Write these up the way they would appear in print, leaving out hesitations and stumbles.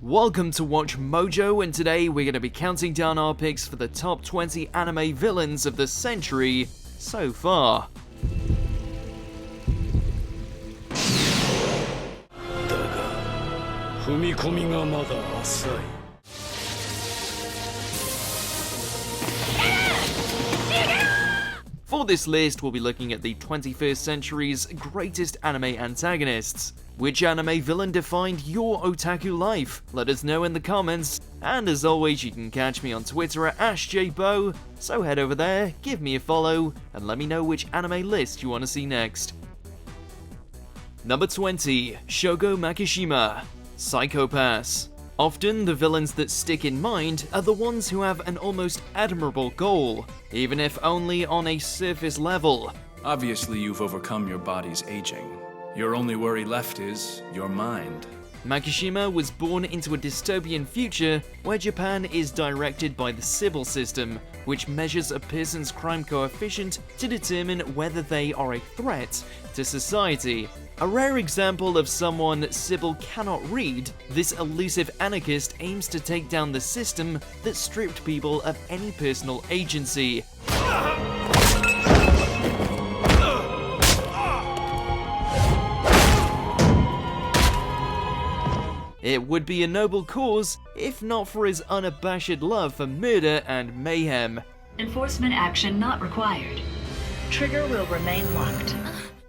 Welcome to Watch Mojo, and today we're going to be counting down our picks for the top 20 anime villains of the century so far. For this list, we'll be looking at the 21st century's greatest anime antagonists. Which anime villain defined your otaku life? Let us know in the comments. And as always, you can catch me on Twitter at AshJBo, so head over there, give me a follow, and let me know which anime list you want to see next. Number 20. Shogo Makishima, Psychopaths. Often, the villains that stick in mind are the ones who have an almost admirable goal, even if only on a surface level. Obviously, you've overcome your body's aging. Your only worry left is your mind. Makishima was born into a dystopian future where Japan is directed by the Sybil system, which measures a person's crime coefficient to determine whether they are a threat to society. A rare example of someone Sybil cannot read, this elusive anarchist aims to take down the system that stripped people of any personal agency. It would be a noble cause, if not for his unabashed love for murder and mayhem. Enforcement action not required. Trigger will remain locked.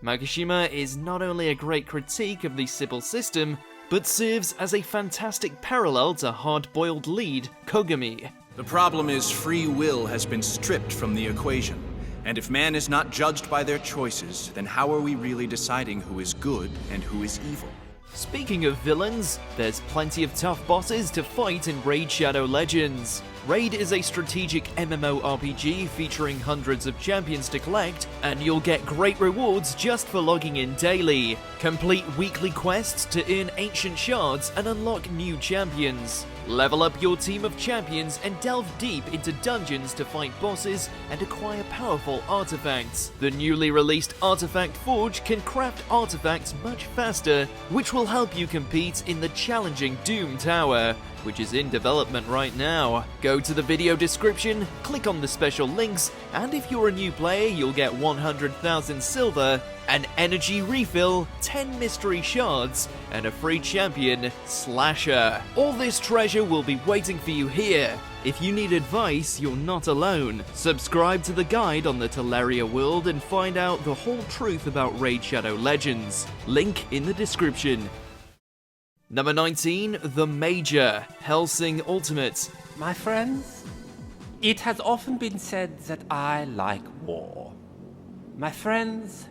Makishima is not only a great critique of the Sybil system, but serves as a fantastic parallel to hard-boiled lead Kogami. The problem is free will has been stripped from the equation. And if man is not judged by their choices, then how are we really deciding who is good and who is evil? Speaking of villains, there's plenty of tough bosses to fight in Raid Shadow Legends. Raid is a strategic MMORPG featuring hundreds of champions to collect, and you'll get great rewards just for logging in daily. Complete weekly quests to earn ancient shards and unlock new champions. Level up your team of champions and delve deep into dungeons to fight bosses and acquire powerful artifacts. The newly released Artifact Forge can craft artifacts much faster, which will help you compete in the challenging Doom Tower, which is in development right now. Go to the video description, click on the special links, and if you're a new player, you'll get 100,000 silver, an energy refill, 10 mystery shards, and a free champion, Slasher. All this treasure will be waiting for you here. If you need advice, you're not alone. Subscribe to the guide on the Teleria world and find out the whole truth about Raid Shadow Legends. Link in the description. Number 19, The Major, Hellsing Ultimate. My friends, it has often been said that I like war. My friends,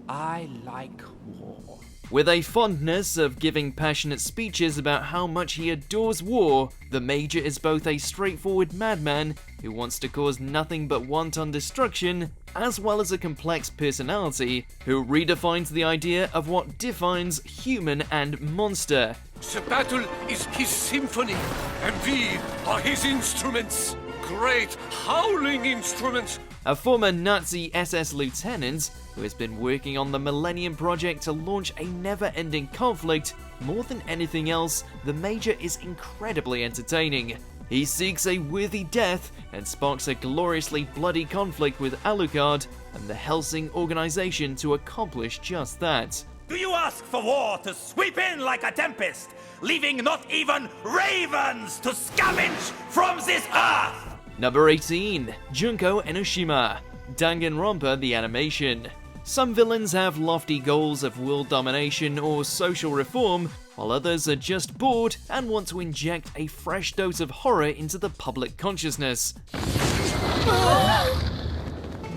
I like war. With a fondness of giving passionate speeches about how much he adores war, the Major is both a straightforward madman who wants to cause nothing but wanton destruction, as well as a complex personality who redefines the idea of what defines human and monster. The battle is his symphony, and we are his instruments. Great howling instruments. A former Nazi SS lieutenant who has been working on the Millennium Project to launch a never-ending conflict, more than anything else, the Major is incredibly entertaining. He seeks a worthy death and sparks a gloriously bloody conflict with Alucard and the Hellsing organization to accomplish just that. Do you ask for war to sweep in like a tempest, leaving not even ravens to scavenge from this earth? Number 18. Junko Enoshima, Danganronpa the Animation. Some villains have lofty goals of world domination or social reform, while others are just bored and want to inject a fresh dose of horror into the public consciousness.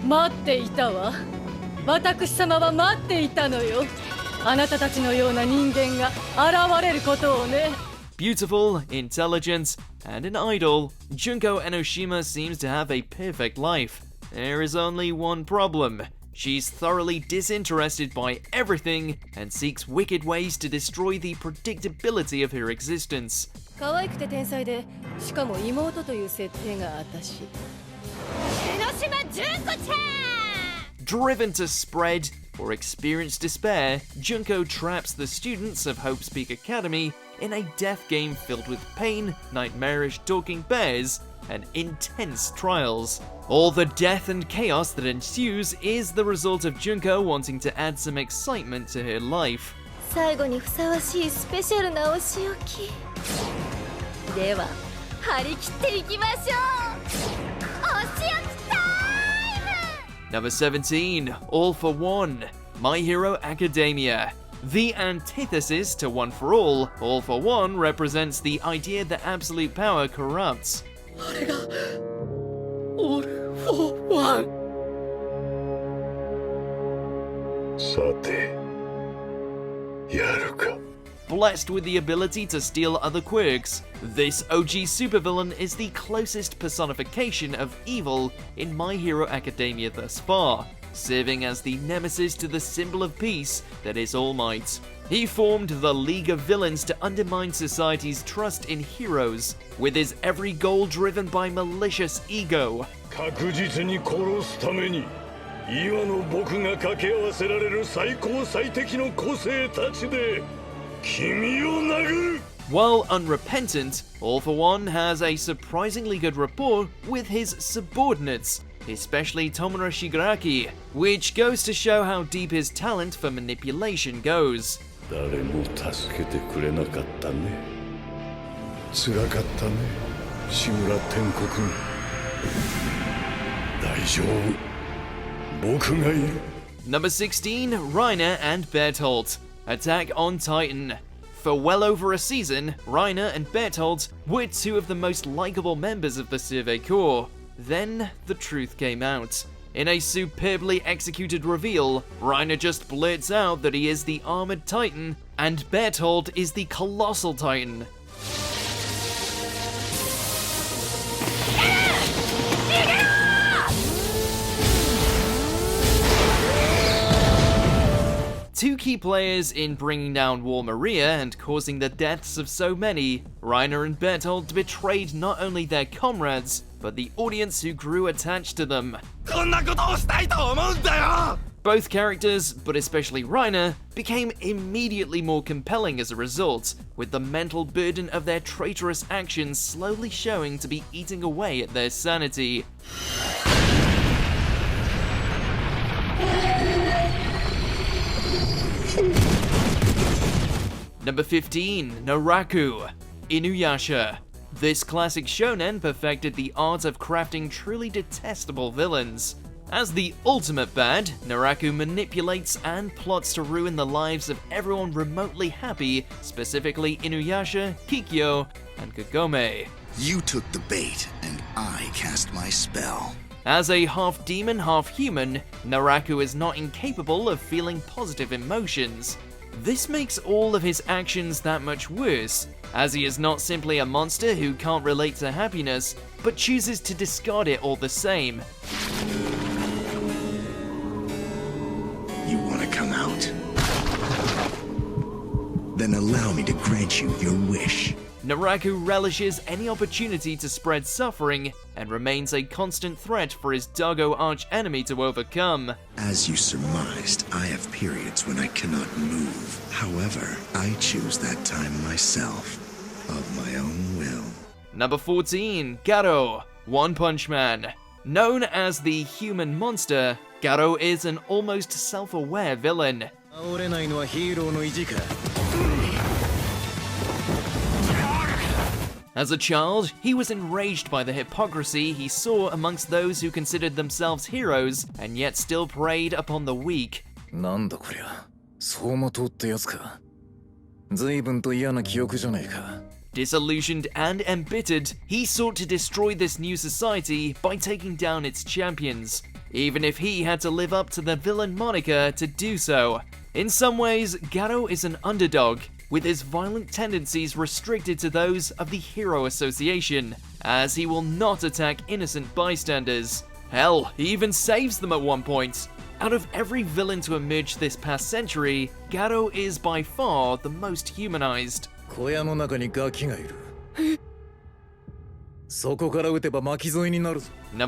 待っていたわ。私様は待っていたのよ。あなたたちのような人間が現れることをね。Beautiful, intelligent, and an idol, Junko Enoshima seems to have a perfect life. There is only one problem. She's thoroughly disinterested by everything and seeks wicked ways to destroy the predictability of her existence. 可愛くて天才で、しかも妹という設定が私。江ノ島純子ちゃん! Driven to spread, or experience despair, Junko traps the students of Hope's Peak Academy in a death game filled with pain, nightmarish talking bears, and intense trials. All the death and chaos that ensues is the result of Junko wanting to add some excitement to her life. 最後にふさわしいスペシャルなお仕置きでは張り切っていきましょうお仕置きタイム Number 17, All for One, My Hero Academia. The antithesis to One for All for One represents the idea that absolute power corrupts. あれがオール・フォー・ワンさてやるか Blessed with the ability to steal other quirks, this OG supervillain is the closest personification of evil in My Hero Academia thus far, serving as the nemesis to the symbol of peace that is All Might. He formed the League of Villains to undermine society's trust in heroes, with his every goal driven by malicious ego. 確実に殺すために今の僕が掛け合わせられる最高最適の個性たちで君を殴る While unrepentant, All for One has a surprisingly good rapport with his subordinates, especially Tomura Shigaraki, which goes to show how deep his talent for manipulation goes. 誰も助けてくれなかったね辛かったね志村天子君大丈夫 Number 16, Reiner and Bertolt. Attack on Titan. For well over a season, Reiner and Bertolt were two of the most likable members of the Survey Corps. Then, the truth came out. In a superbly executed reveal, Reiner just blurts out that he is the Armored Titan, and Bertolt is the Colossal Titan. Two key players in bringing down War Maria and causing the deaths of so many, Reiner and Bertolt betrayed not only their comrades, but the audience who grew attached to them. Both characters, but especially Reiner, became immediately more compelling as a result, with the mental burden of their traitorous actions slowly showing to be eating away at their sanity. Number 15, Naraku, Inuyasha. This classic shonen perfected the art of crafting truly detestable villains. As the ultimate bad, Naraku manipulates and plots to ruin the lives of everyone remotely happy, specifically Inuyasha, Kikyo, and Kagome. You took the bait, and I cast my spell. As a half-demon, half-human, Naraku is not incapable of feeling positive emotions. This makes all of his actions that much worse, as he is not simply a monster who can't relate to happiness, but chooses to discard it all the same. You want to come out? Then allow me to grant you your wish. Naraku relishes any opportunity to spread suffering and remains a constant threat for his doggo arch-enemy to overcome. As you surmised, I have periods when I cannot move. However, I choose that time myself, of my own will. Number 14, Garou, One Punch Man. Known as the human monster, Garou is an almost self-aware villain. As a child, he was enraged by the hypocrisy he saw amongst those who considered themselves heroes and yet still preyed upon the weak. Disillusioned and embittered, he sought to destroy this new society by taking down its champions, even if he had to live up to the villain moniker to do so. In some ways, Garou is an underdog, with his violent tendencies restricted to those of the Hero Association, as he will not attack innocent bystanders. Hell, he even saves them at one point. Out of every villain to emerge this past century, Garou is by far the most humanized. Number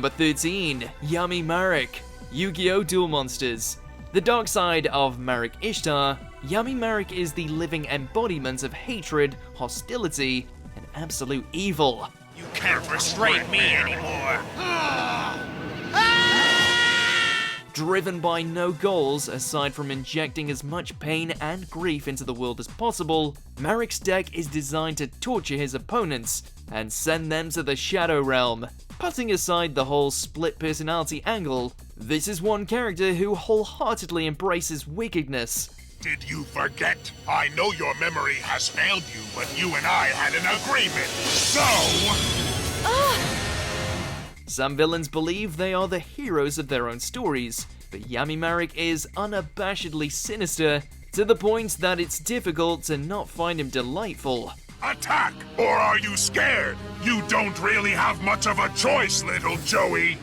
13, Yami Marik, Yu-Gi-Oh! Duel Monsters. The dark side of Marik Ishtar, Yami Marik is the living embodiment of hatred, hostility, and absolute evil. You can't restrain me anymore. Driven by no goals aside from injecting as much pain and grief into the world as possible, Marik's deck is designed to torture his opponents and send them to the Shadow Realm. Putting aside the whole split personality angle, this is one character who wholeheartedly embraces wickedness. Did you forget? I know your memory has failed you, but you and I had an agreement. So... Some villains believe they are the heroes of their own stories, but Yami Marik is unabashedly sinister, to the point that it's difficult to not find him delightful. Attack! Or are you scared? You don't really have much of a choice, little Joey.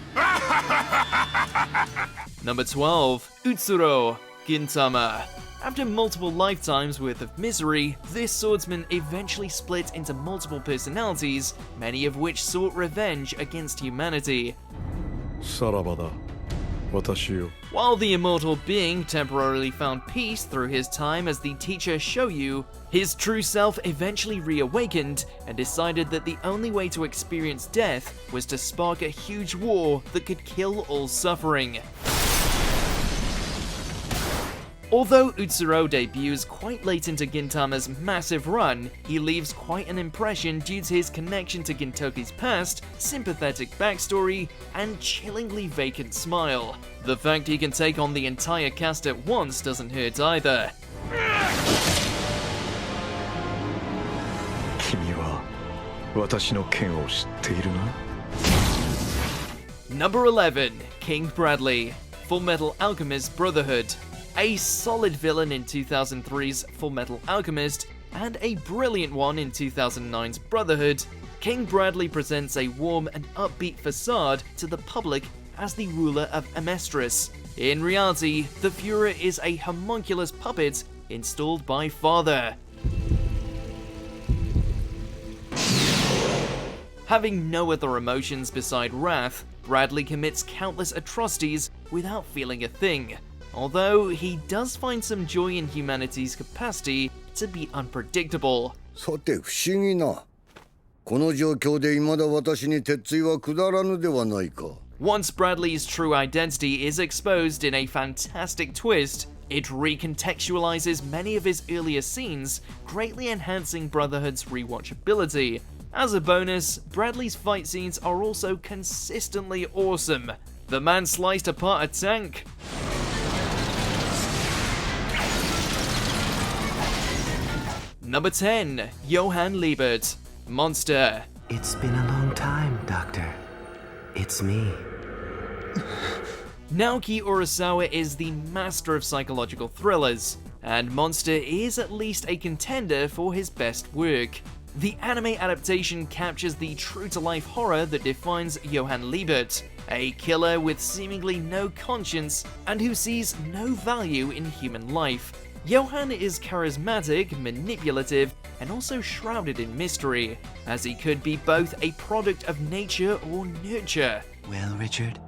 Number 12. Utsuro, Gintama. After multiple lifetimes worth of misery, this swordsman eventually split into multiple personalities, many of which sought revenge against humanity. While the immortal being temporarily found peace through his time as the teacher Shoyu, his true self eventually reawakened and decided that the only way to experience death was to spark a huge war that could kill all suffering. Although Utsuro debuts quite late into Gintama's massive run, he leaves quite an impression due to his connection to Gintoki's past, sympathetic backstory, and chillingly vacant smile. The fact he can take on the entire cast at once doesn't hurt either. Number 11. King Bradley, Fullmetal Alchemist Brotherhood. A solid villain in 2003's Fullmetal Alchemist, and a brilliant one in 2009's Brotherhood, King Bradley presents a warm and upbeat facade to the public as the ruler of Amestris. In reality, the Führer is a homunculus puppet installed by Father. Having no other emotions beside wrath, Bradley commits countless atrocities without feeling a thing. Although he does find some joy in humanity's capacity to be unpredictable. Once Bradley's true identity is exposed in a fantastic twist, it recontextualizes many of his earlier scenes, greatly enhancing Brotherhood's rewatchability. As a bonus, Bradley's fight scenes are also consistently awesome. The man sliced apart a tank. Number 10. Johan Liebert, Monster. It's been a long time, Doctor. It's me. Naoki Urasawa is the master of psychological thrillers, and Monster is at least a contender for his best work. The anime adaptation captures the true-to-life horror that defines Johan Liebert, a killer with seemingly no conscience and who sees no value in human life. Johan is charismatic, manipulative, and also shrouded in mystery, as he could be both a product of nature or nurture. Well, Richard,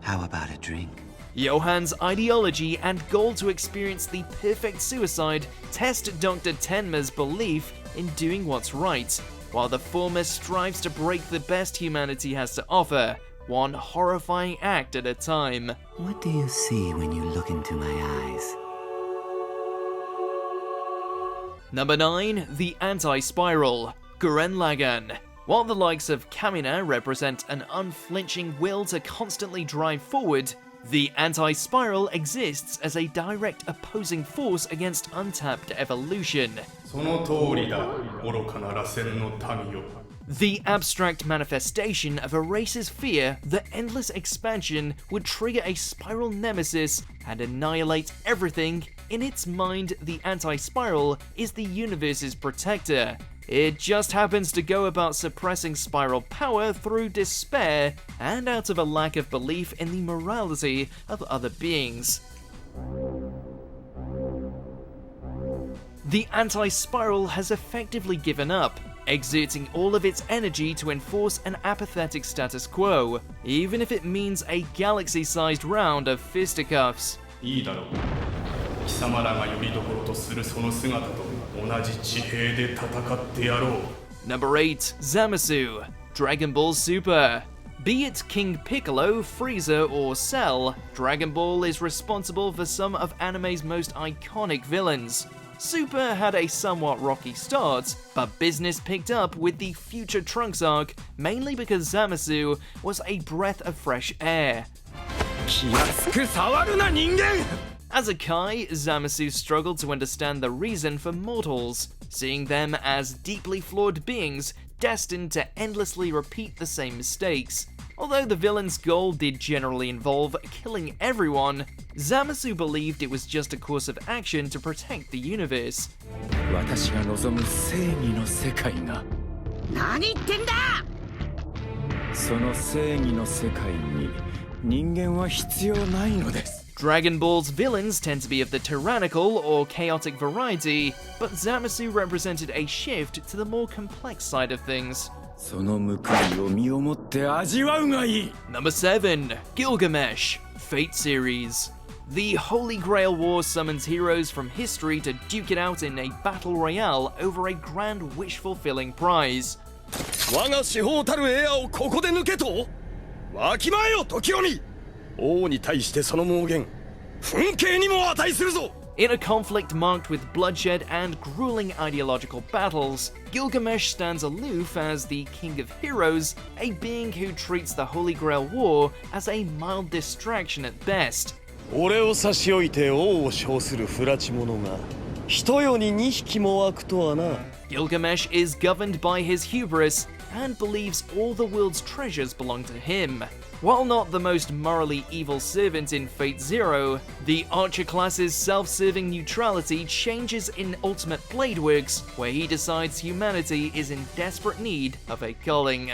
how about a drink? Johan's ideology and goal to experience the perfect suicide test Dr. Tenma's belief in doing what's right, while the former strives to break the best humanity has to offer, one horrifying act at a time. What do you see when you look into my eyes? Number 9. The Anti-Spiral, Gurren Lagann. While the likes of Kamina represent an unflinching will to constantly drive forward, the Anti-Spiral exists as a direct opposing force against untapped evolution. The abstract manifestation of a race's fear that endless expansion would trigger a spiral nemesis and annihilate everything. In its mind, the Anti-Spiral is the universe's protector. It just happens to go about suppressing spiral power through despair and out of a lack of belief in the morality of other beings. The Anti-Spiral has effectively given up, exerting all of its energy to enforce an apathetic status quo, even if it means a galaxy-sized round of fisticuffs. いいだろう。貴様らがよりどころとするその姿と同じ地平で戦ってやろう。Number 8. Zamasu, Dragon Ball Super. Be it King Piccolo, Frieza, or Cell, Dragon Ball is responsible for some of anime's most iconic villains. Super had a somewhat rocky start, but business picked up with the Future Trunks arc, mainly because Zamasu was a breath of fresh air. As a Kai, Zamasu struggled to understand the reason for mortals, seeing them as deeply flawed beings destined to endlessly repeat the same mistakes. Although the villain's goal did generally involve killing everyone, Zamasu believed it was just a course of action to protect the universe. Dragon Ball's villains tend to be of the tyrannical or chaotic variety, but Zamasu represented a shift to the more complex side of things. Number 7. Gilgamesh, Fate Series. The Holy Grail War summons heroes from history to duke it out in a battle royale over a grand wish-fulfilling prize. In a conflict marked with bloodshed and grueling ideological battles, Gilgamesh stands aloof as the King of Heroes, a being who treats the Holy Grail War as a mild distraction at best. Gilgamesh is governed by his hubris and believes all the world's treasures belong to him. While not the most morally evil servant in Fate Zero, the Archer class's self-serving neutrality changes in Ultimate Blade Works, where he decides humanity is in desperate need of a culling.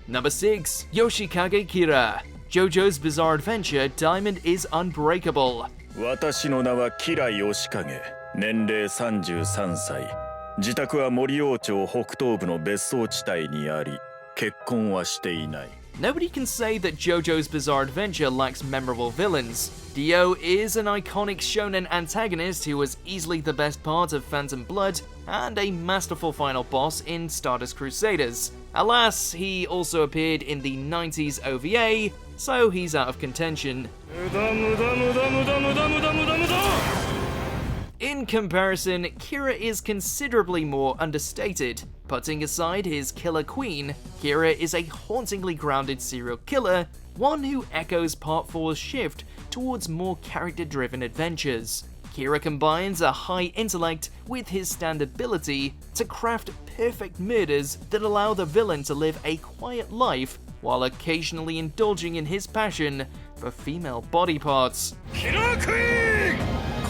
Number 6. Yoshikage Kira, JoJo's Bizarre Adventure Diamond is Unbreakable. 私の名はキラヨシカゲ、年齢33歳。自宅は森王町北東部の別荘地帯にあり、結婚はしていない。 Nobody can say that JoJo's Bizarre Adventure lacks memorable villains. Dio is an iconic shonen antagonist who was easily the best part of Phantom Blood and a masterful final boss in Stardust Crusaders. Alas, he also appeared in the 90s OVA, so he's out of contention. In comparison, Kira is considerably more understated. Putting aside his killer queen, Kira is a hauntingly grounded serial killer, one who echoes Part 4's shift towards more character-driven adventures. Kira combines a high intellect with his standability to craft perfect murders that allow the villain to live a quiet life while occasionally indulging in his passion for female body parts. Killer Queen!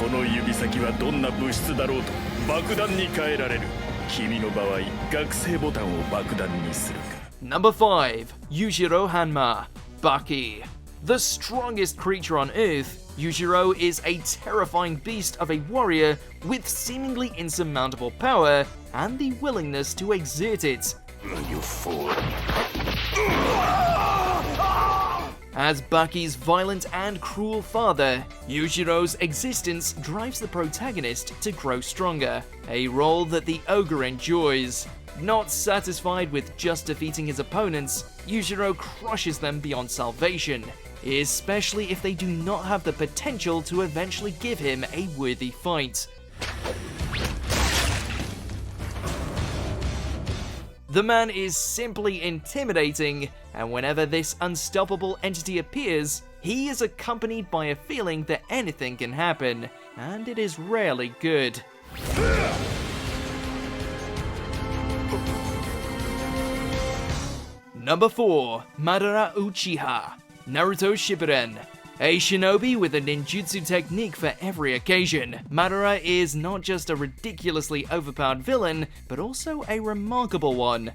この指先はどんな物質だろうと爆弾に変えられる。君の場合、学生ボタンを爆弾にするか。Number 5. Yujiro Hanma, Baki. The strongest creature on Earth, Yujiro is a terrifying beast of a warrior with seemingly insurmountable power and the willingness to exert it. You fool. As Baki's violent and cruel father, Yujiro's existence drives the protagonist to grow stronger, a role that the ogre enjoys. Not satisfied with just defeating his opponents, Yujiro crushes them beyond salvation, especially if they do not have the potential to eventually give him a worthy fight. The man is simply intimidating, and whenever this unstoppable entity appears, he is accompanied by a feeling that anything can happen, and it is rarely good. Number 4. Madara Uchiha, Naruto Shippuden. A shinobi with a ninjutsu technique for every occasion, Madara is not just a ridiculously overpowered villain, but also a remarkable one.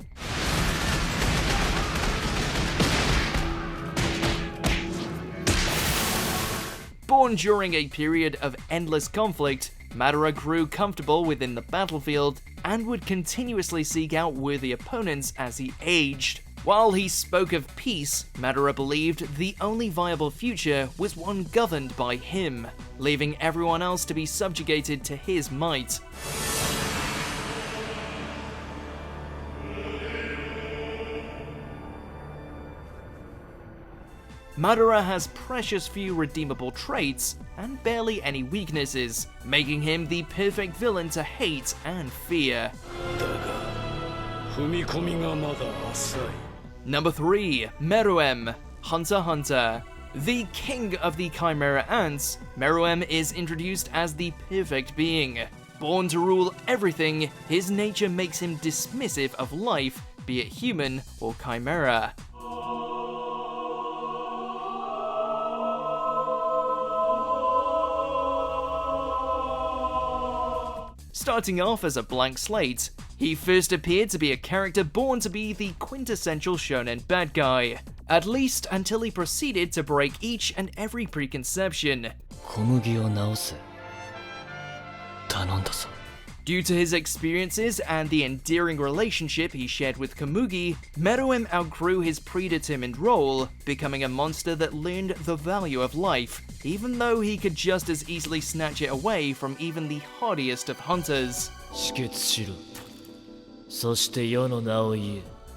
Born during a period of endless conflict, Madara grew comfortable within the battlefield and would continuously seek out worthy opponents as he aged. While he spoke of peace, Madara believed the only viable future was one governed by him, leaving everyone else to be subjugated to his might. Madara has precious few redeemable traits and barely any weaknesses, making him the perfect villain to hate and fear. Number 3. Meruem, Hunter x Hunter. The king of the Chimera Ants, Meruem is introduced as the perfect being. Born to rule everything, his nature makes him dismissive of life, be it human or chimera. Starting off as a blank slate, he first appeared to be a character born to be the quintessential shonen bad guy, at least until he proceeded to break each and every preconception. Due to his experiences and the endearing relationship he shared with Komugi, Meruem outgrew his predetermined role, becoming a monster that learned the value of life, even though he could just as easily snatch it away from even the hardiest of hunters.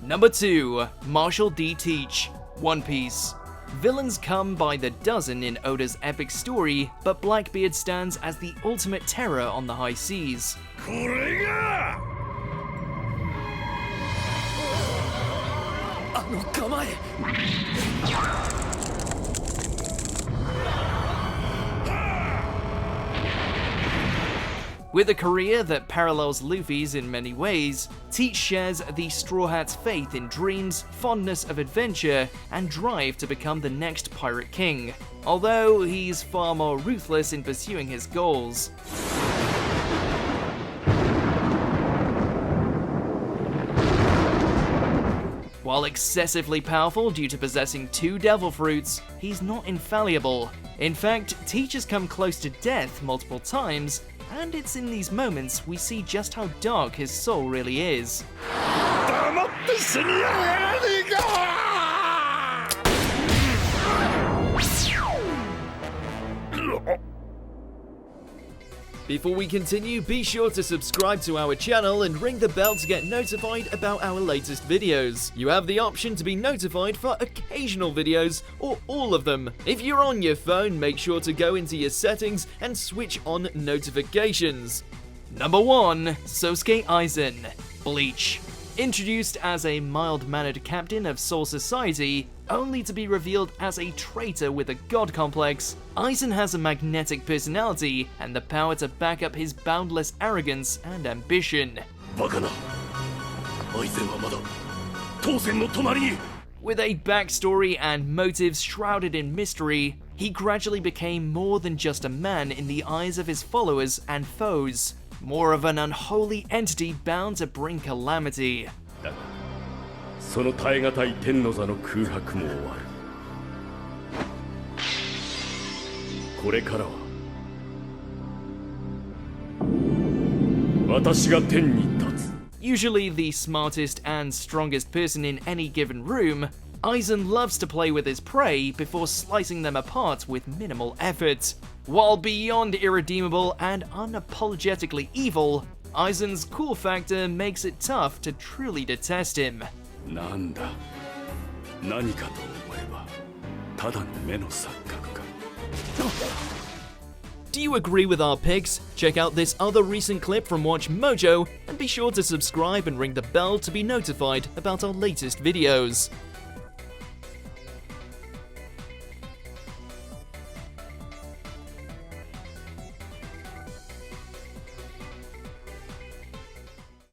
Number 2. Marshall D. Teach, One Piece. Villains come by the dozen in Oda's epic story, but Blackbeard stands as the ultimate terror on the high seas. With a career that parallels Luffy's in many ways, Teach shares the Straw Hat's faith in dreams, fondness of adventure, and drive to become the next Pirate King, although he's far more ruthless in pursuing his goals. While excessively powerful due to possessing 2 devil fruits, he's not infallible. In fact, Teach has come close to death multiple times, and it's in these moments we see just how dark his soul really is. Before we continue, be sure to subscribe to our channel and ring the bell to get notified about our latest videos. You have the option to be notified for occasional videos or all of them. If you're on your phone, make sure to go into your settings and switch on notifications. Number 1. Sosuke Aizen, Bleach. Introduced as a mild-mannered captain of Soul Society, only to be revealed as a traitor with a god complex, Aizen has a magnetic personality and the power to back up his boundless arrogance and ambition. With a backstory and motives shrouded in mystery, he gradually became more than just a man in the eyes of his followers and foes, more of an unholy entity bound to bring calamity. Usually the smartest and strongest person in any given room, Aizen loves to play with his prey before slicing them apart with minimal effort. While beyond irredeemable and unapologetically evil, Aizen's cool factor makes it tough to truly detest him. Do you agree with our picks? Check out this other recent clip from WatchMojo and be sure to subscribe and ring the bell to be notified about our latest videos.